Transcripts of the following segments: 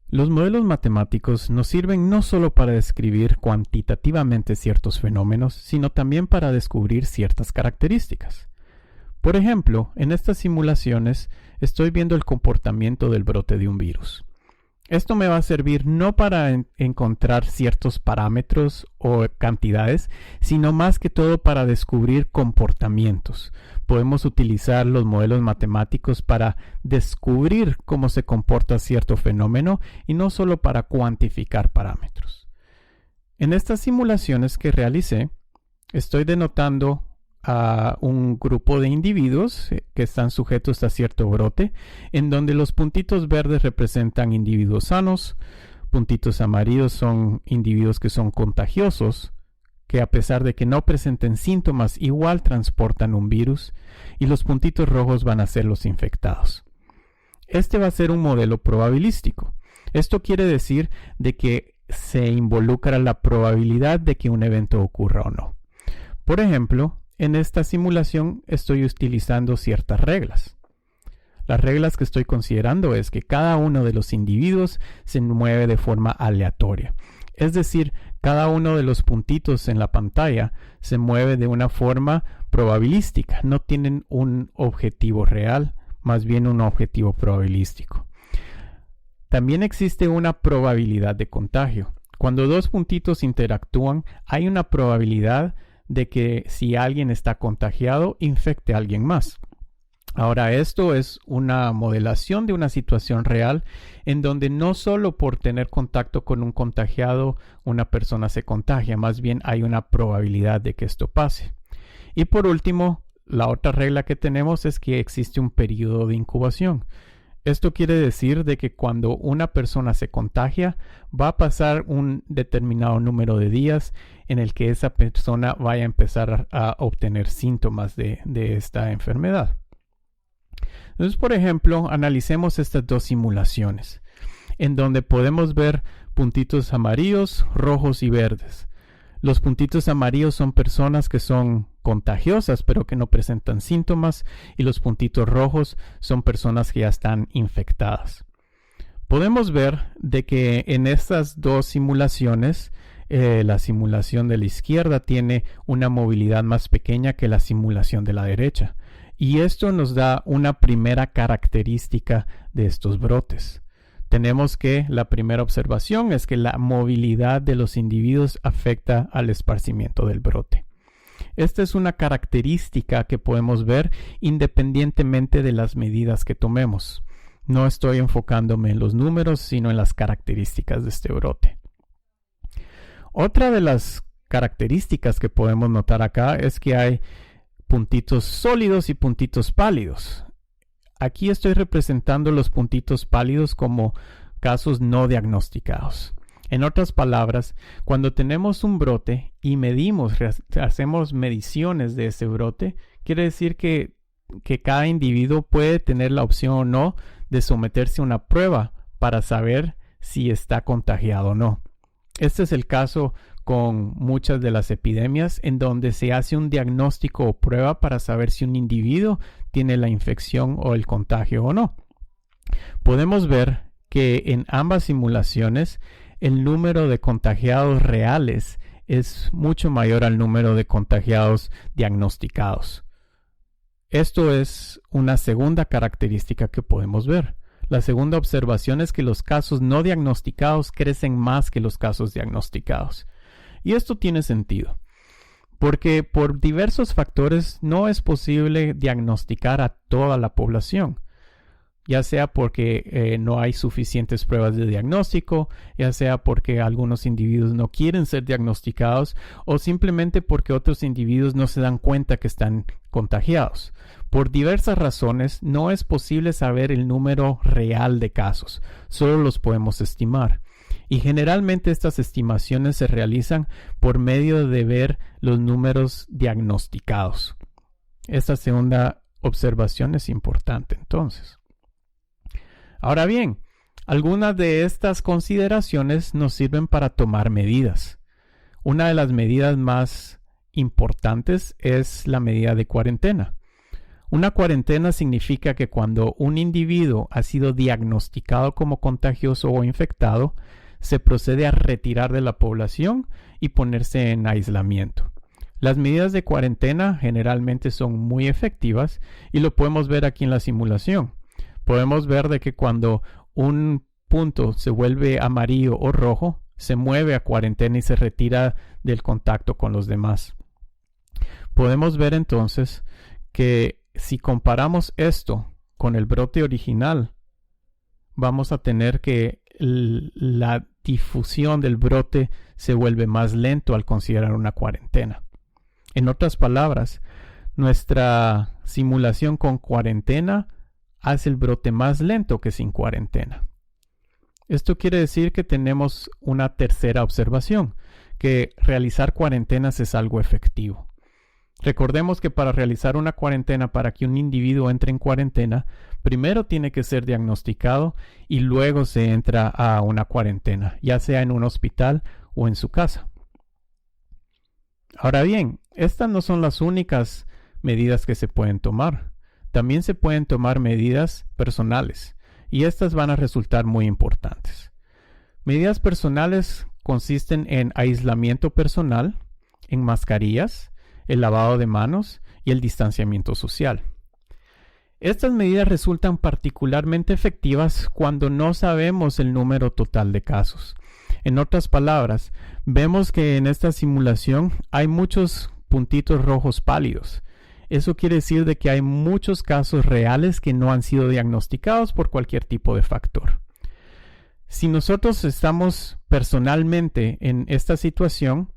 Los modelos matemáticos nos sirven no solo para describir cuantitativamente ciertos fenómenos, sino también para descubrir ciertas características. Por ejemplo, en estas simulaciones estoy viendo el comportamiento del brote de un virus. Esto me va a servir no para encontrar ciertos parámetros o cantidades, sino más que todo para descubrir comportamientos. Podemos utilizar los modelos matemáticos para descubrir cómo se comporta cierto fenómeno y no solo para cuantificar parámetros. En estas simulaciones que realicé, estoy denotando a un grupo de individuos que están sujetos a cierto brote, en donde los puntitos verdes representan individuos sanos, puntitos amarillos son individuos que son contagiosos, que a pesar de que no presenten síntomas, igual transportan un virus, y los puntitos rojos van a ser los infectados. Este va a ser un modelo probabilístico. Esto quiere decir de que se involucra la probabilidad de que un evento ocurra o no. Por ejemplo, en esta simulación estoy utilizando ciertas reglas. Las reglas que estoy considerando es que cada uno de los individuos se mueve de forma aleatoria. Es decir, cada uno de los puntitos en la pantalla se mueve de una forma probabilística. No tienen un objetivo real, más bien un objetivo probabilístico. También existe una probabilidad de contagio. Cuando dos puntitos interactúan, hay una probabilidad de que si alguien está contagiado, infecte a alguien más. Ahora, esto es una modelación de una situación real en donde no solo por tener contacto con un contagiado una persona se contagia, más bien hay una probabilidad de que esto pase. Y por último, la otra regla que tenemos es que existe un periodo de incubación. Esto quiere decir de que cuando una persona se contagia, va a pasar un determinado número de días en el que esa persona vaya a empezar a obtener síntomas de esta enfermedad. Entonces, por ejemplo, analicemos estas dos simulaciones, en donde podemos ver puntitos amarillos, rojos y verdes. Los puntitos amarillos son personas que son contagiosas pero que no presentan síntomas, y los puntitos rojos son personas que ya están infectadas. Podemos ver de que en estas dos simulaciones, la simulación de la izquierda tiene una movilidad más pequeña que la simulación de la derecha, y esto nos da una primera característica de estos brotes. Tenemos que la primera observación es que la movilidad de los individuos afecta al esparcimiento del brote. Esta es una característica que podemos ver independientemente de las medidas que tomemos. No estoy enfocándome en los números, sino en las características de este brote. Otra de las características que podemos notar acá es que hay puntitos sólidos y puntitos pálidos. Aquí estoy representando los puntitos pálidos como casos no diagnosticados. En otras palabras, cuando tenemos un brote y hacemos mediciones de ese brote, quiere decir que cada individuo puede tener la opción o no de someterse a una prueba para saber si está contagiado o no. Este es el caso con muchas de las epidemias en donde se hace un diagnóstico o prueba para saber si un individuo tiene la infección o el contagio o no. Podemos ver que en ambas simulaciones el número de contagiados reales es mucho mayor al número de contagiados diagnosticados. Esto es una segunda característica que podemos ver. La segunda observación es que los casos no diagnosticados crecen más que los casos diagnosticados. Y esto tiene sentido, porque por diversos factores no es posible diagnosticar a toda la población, ya sea porque no hay suficientes pruebas de diagnóstico, ya sea porque algunos individuos no quieren ser diagnosticados o simplemente porque otros individuos no se dan cuenta que están contagiados. Por diversas razones no es posible saber el número real de casos, solo los podemos estimar. Y generalmente estas estimaciones se realizan por medio de ver los números diagnosticados. Esta segunda observación es importante entonces. Ahora bien, algunas de estas consideraciones nos sirven para tomar medidas. Una de las medidas más importantes es la medida de cuarentena. Una cuarentena significa que cuando un individuo ha sido diagnosticado como contagioso o infectado, se procede a retirar de la población y ponerse en aislamiento. Las medidas de cuarentena generalmente son muy efectivas y lo podemos ver aquí en la simulación. Podemos ver de que cuando un punto se vuelve amarillo o rojo, se mueve a cuarentena y se retira del contacto con los demás. Podemos ver entonces que si comparamos esto con el brote original, vamos a tener que la difusión del brote se vuelve más lento al considerar una cuarentena. En otras palabras, nuestra simulación con cuarentena hace el brote más lento que sin cuarentena. Esto quiere decir que tenemos una tercera observación, que realizar cuarentenas es algo efectivo. Recordemos que para realizar una cuarentena, para que un individuo entre en cuarentena, primero tiene que ser diagnosticado y luego se entra a una cuarentena, ya sea en un hospital o en su casa. Ahora bien, estas no son las únicas medidas que se pueden tomar. También se pueden tomar medidas personales y estas van a resultar muy importantes. Medidas personales consisten en aislamiento personal, en mascarillas, el lavado de manos y el distanciamiento social. Estas medidas resultan particularmente efectivas cuando no sabemos el número total de casos. En otras palabras, vemos que en esta simulación hay muchos puntitos rojos pálidos. Eso quiere decir de que hay muchos casos reales que no han sido diagnosticados por cualquier tipo de factor. Si nosotros estamos personalmente en esta situación,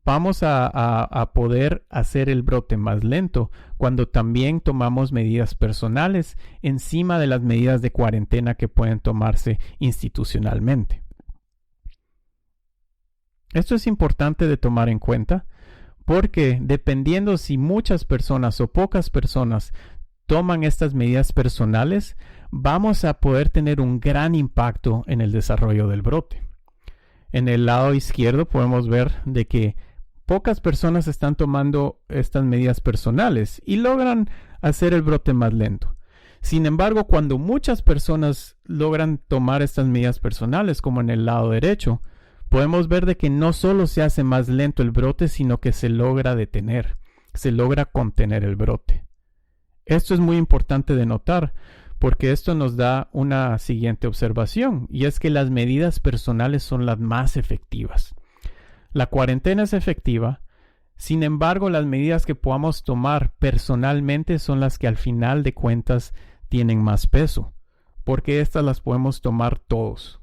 vamos a poder hacer el brote más lento cuando también tomamos medidas personales encima de las medidas de cuarentena que pueden tomarse institucionalmente. Esto es importante de tomar en cuenta porque dependiendo si muchas personas o pocas personas toman estas medidas personales, vamos a poder tener un gran impacto en el desarrollo del brote. En el lado izquierdo podemos ver de que pocas personas están tomando estas medidas personales y logran hacer el brote más lento. Sin embargo, cuando muchas personas logran tomar estas medidas personales, como en el lado derecho, podemos ver de que no solo se hace más lento el brote, sino que se logra detener, se logra contener el brote. Esto es muy importante de notar porque esto nos da una siguiente observación y es que las medidas personales son las más efectivas. La cuarentena es efectiva, sin embargo, las medidas que podamos tomar personalmente son las que al final de cuentas tienen más peso, porque estas las podemos tomar todos.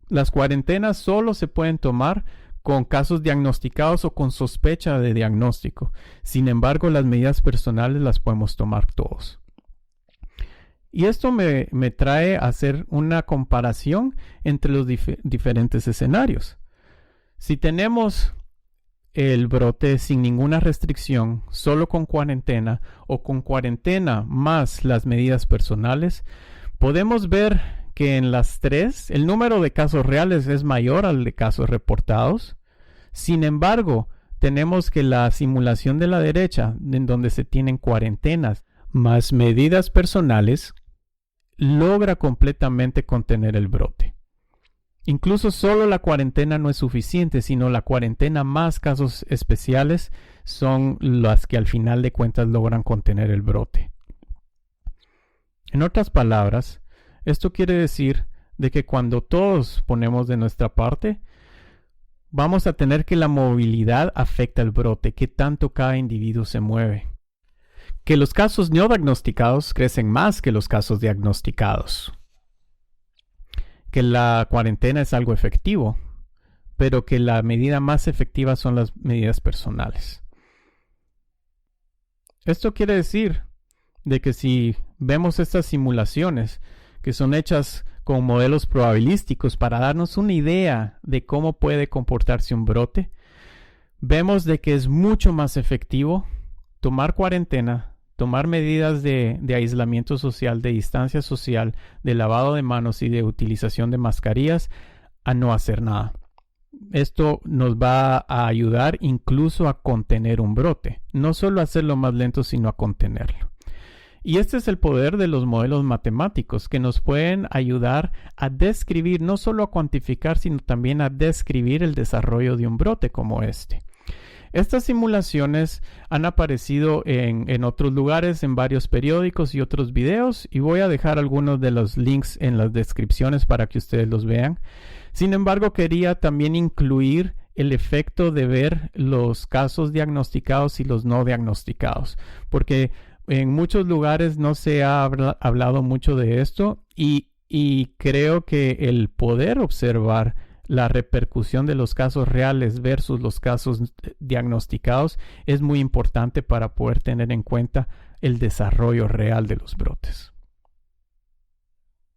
Las cuarentenas solo se pueden tomar con casos diagnosticados o con sospecha de diagnóstico. Sin embargo, las medidas personales las podemos tomar todos. Y esto me trae a hacer una comparación entre los diferentes escenarios. Si tenemos el brote sin ninguna restricción, solo con cuarentena o con cuarentena más las medidas personales, podemos ver que en las tres el número de casos reales es mayor al de casos reportados. Sin embargo, tenemos que la simulación de la derecha, en donde se tienen cuarentenas más medidas personales, logra completamente contener el brote. Incluso solo la cuarentena no es suficiente, sino la cuarentena más casos especiales son las que al final de cuentas logran contener el brote. En otras palabras, esto quiere decir de que cuando todos ponemos de nuestra parte, vamos a tener que la movilidad afecta el brote, que tanto cada individuo se mueve. Que los casos no diagnosticados crecen más que los casos diagnosticados. Que la cuarentena es algo efectivo, pero que la medida más efectiva son las medidas personales. Esto quiere decir de que si vemos estas simulaciones que son hechas con modelos probabilísticos para darnos una idea de cómo puede comportarse un brote, vemos de que es mucho más efectivo tomar cuarentena, tomar medidas de aislamiento social, de distancia social, de lavado de manos y de utilización de mascarillas a no hacer nada. Esto nos va a ayudar incluso a contener un brote. No solo a hacerlo más lento, sino a contenerlo. Y este es el poder de los modelos matemáticos, que nos pueden ayudar a describir, no solo a cuantificar, sino también a describir el desarrollo de un brote como este. Estas simulaciones han aparecido en otros lugares, en varios periódicos y otros videos, y voy a dejar algunos de los links en las descripciones para que ustedes los vean. Sin embargo, quería también incluir el efecto de ver los casos diagnosticados y los no diagnosticados, porque en muchos lugares no se ha hablado mucho de esto y creo que el poder observar la repercusión de los casos reales versus los casos diagnosticados es muy importante para poder tener en cuenta el desarrollo real de los brotes.